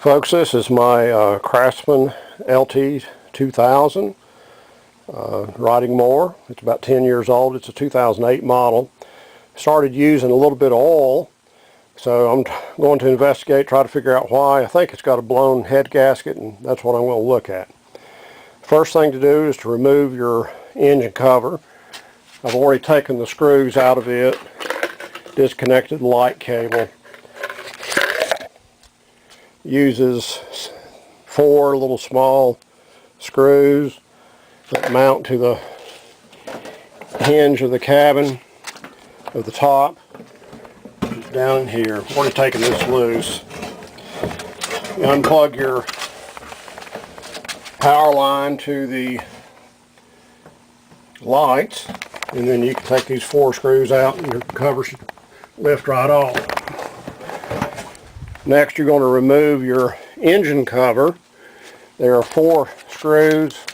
Folks, this is my Craftsman LT 2000 riding mower. It's about 10 years old. It's a 2008 model. Started using a little bit of oil, so I'm going to investigate, try to figure out why. I think it's got a blown head gasket, and that's what I'm going to look at. First thing to do is to remove your engine cover. I've already taken the screws out of it, disconnected the light cable. Uses 4 little small screws that mount to the hinge of the cabin of the top. It's down in here. I've already taken this loose. You unplug your power line to the lights, and then you can take these 4 screws out and your cover should lift right off. Next, you're going to remove your engine cover. There are 4 screws,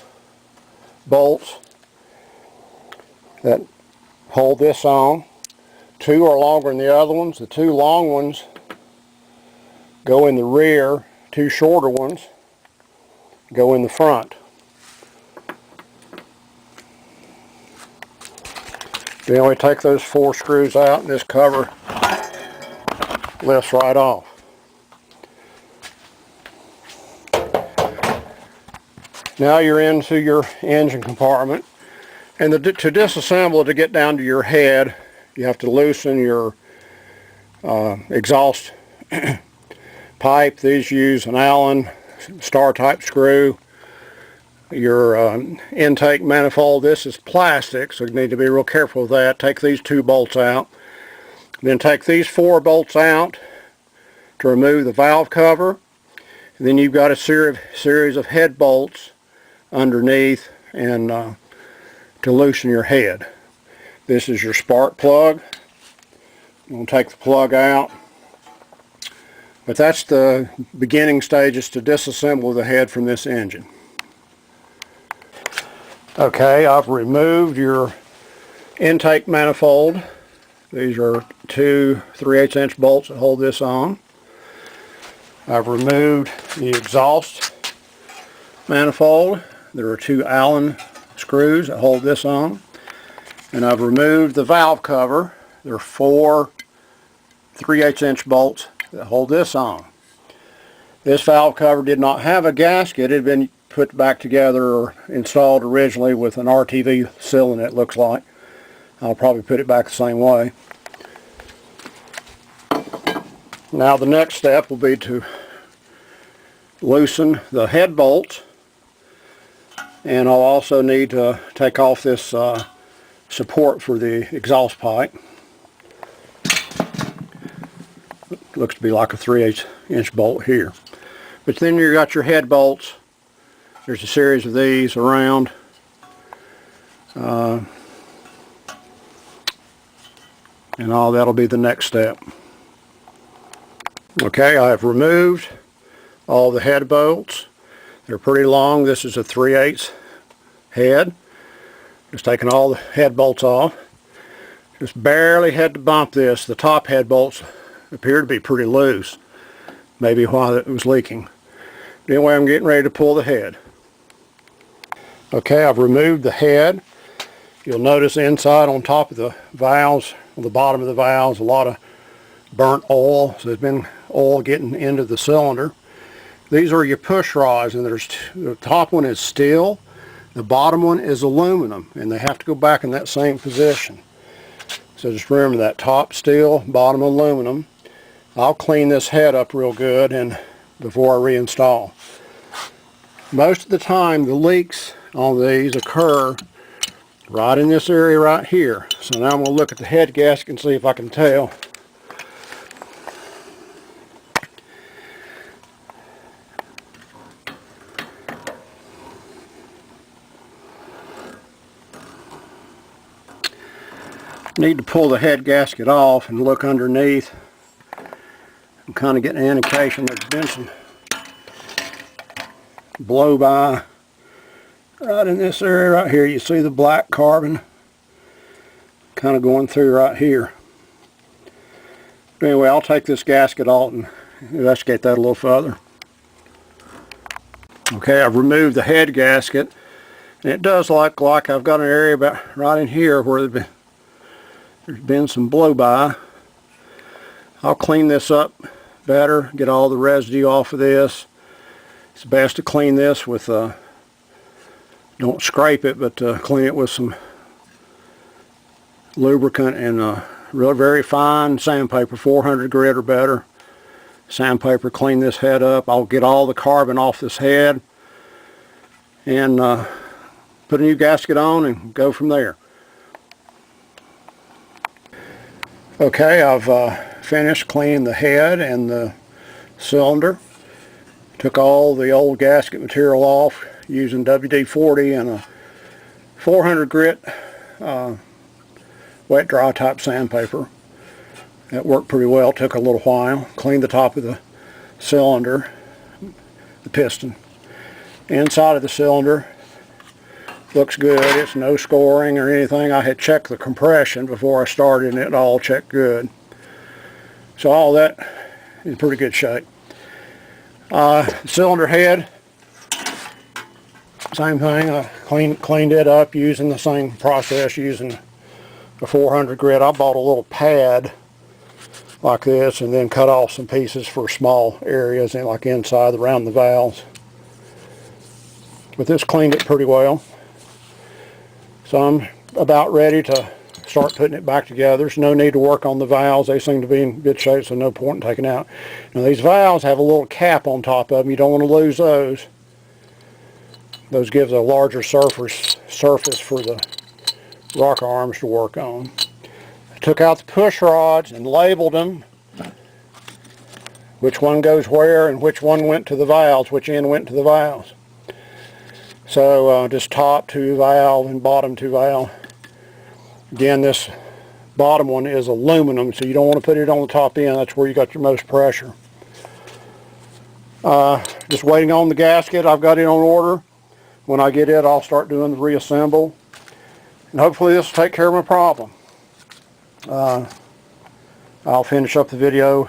bolts that hold this on. 2 are longer than the other ones. The 2 long ones go in the rear. 2 shorter ones go in the front. Then we take those 4 screws out, and this cover lifts right off. Now you're into your engine compartment, and to disassemble it to get down to your head, you have to loosen your exhaust pipe. These use an Allen star type screw. Your intake manifold, this is plastic, so you need to be real careful with that. Take these 2 bolts out. Then take these 4 bolts out to remove the valve cover. And then you've got a series of head bolts underneath and to loosen your head. This is your spark plug. I'm going to take the plug out. But that's the beginning stages to disassemble the head from this engine. Okay, I've removed your intake manifold. These are 2 3/8" bolts that hold this on. I've removed the exhaust manifold. There are 2 Allen screws that hold this on. And I've removed the valve cover. There are 4 3/8" bolts that hold this on. This valve cover did not have a gasket. It had been put back together or installed originally with an RTV seal in it, looks like. I'll probably put it back the same way. Now the next step will be to loosen the head bolts, and I'll also need to take off this support for the exhaust pipe. Looks to be like a 3/8" bolt here. But then you've got your head bolts. There's a series of these around. And all that'll be the next step. Okay, I have removed all the head bolts. They're pretty long. This is a 3/8 head. Just taking all the head bolts off. Just barely had to bump this. The top head bolts appear to be pretty loose. Maybe while it was leaking. Anyway, I'm getting ready to pull the head. Okay, I've removed the head. You'll notice inside on top of the valves, on the bottom of the valves, a lot of burnt oil. So there's been oil getting into the cylinder. These are your push rods, and the top one is steel, the bottom one is aluminum, and they have to go back in that same position. So just remember that, top steel, bottom aluminum. I'll clean this head up real good and before I reinstall. Most of the time the leaks on these occur right in this area right here. So now I'm going to look at the head gasket and see if I can tell. Need to pull the head gasket off and look underneath. I'm kind of getting an indication there's been some blow by right in this area right here. You see the black carbon kind of going through right here. But anyway, I'll take this gasket out and investigate that a little further. Okay, I've removed the head gasket, and it does look like I've got an area about right in here where there's been some blow by. I'll clean this up better, get all the residue off of this. It's best to clean this with, don't scrape it, but clean it with some lubricant and real very fine sandpaper, 400 grit or better. Sandpaper, clean this head up. I'll get all the carbon off this head and put a new gasket on and go from there. Okay, I've finished cleaning the head and the cylinder. Took all the old gasket material off using WD-40 and a 400 grit wet dry type sandpaper. That worked pretty well. Took a little while. Cleaned the top of the cylinder, the piston. Inside of the cylinder looks good. It's no scoring or anything. I had checked the compression before I started and it all checked good. So all that is in pretty good shape. Cylinder head, same thing. I cleaned it up using the same process, using the 400 grit. I bought a little pad like this and then cut off some pieces for small areas and like inside around the valves. But this cleaned it pretty well. So I'm about ready to start putting it back together. There's no need to work on the valves. They seem to be in good shape, so no point in taking out. Now these valves have a little cap on top of them. You don't want to lose those. Those gives a larger surface for the rocker arms to work on. Took out the push rods and labeled them, which one goes where and which one went to the valves, which end went to the valves. So just top to valve and bottom to valve. Again, this bottom one is aluminum, so you don't want to put it on the top end. That's where you got your most pressure. Just waiting on the gasket. I've got it on order. When I get it, I'll start doing the reassemble. And hopefully this will take care of my problem. I'll finish up the video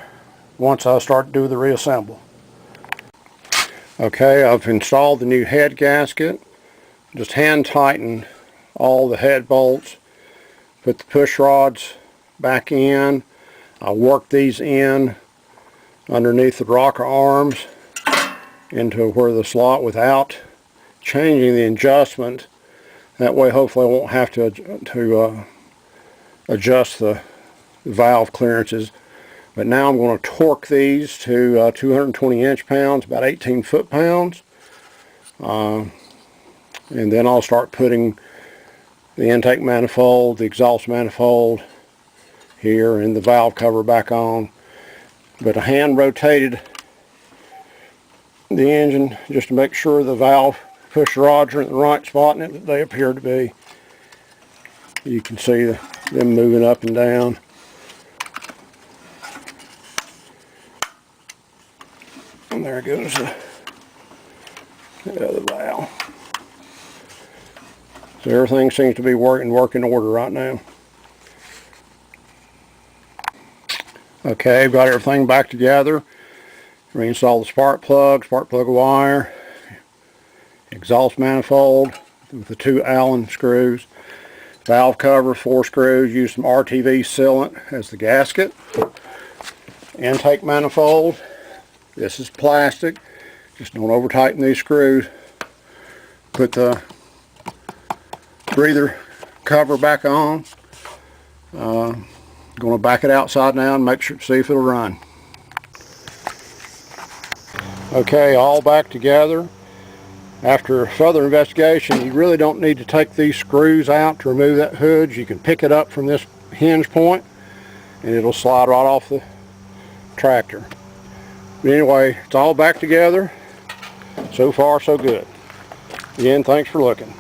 once I start to do the reassemble. Okay, I've installed the new head gasket. Just hand tighten all the head bolts. Put the push rods back in. I'll work these in underneath the rocker arms into where the slot without changing the adjustment. That way hopefully I won't have to adjust the valve clearances. But now I'm going to torque these to 220 inch-pounds, about 18 foot-pounds. And then I'll start putting the intake manifold, the exhaust manifold here, and the valve cover back on. But I hand rotated the engine just to make sure the valve push rods are in the right spot, and they appear to be. You can see them moving up and down. And there goes the other valve. So everything seems to be working order right now. Okay, I've got everything back together. Reinstall the spark plug wire, exhaust manifold with the 2 Allen screws, valve cover, 4 screws. Use some RTV sealant as the gasket. Intake manifold. This is plastic. Just don't over tighten these screws. Put the breather cover back on. Going to back it outside now and make sure to see if it'll run. Okay, all back together. After further investigation, you really don't need to take these screws out to remove that hood. You can pick it up from this hinge point and it'll slide right off the tractor. But anyway, it's all back together. So far, so good. Again, thanks for looking.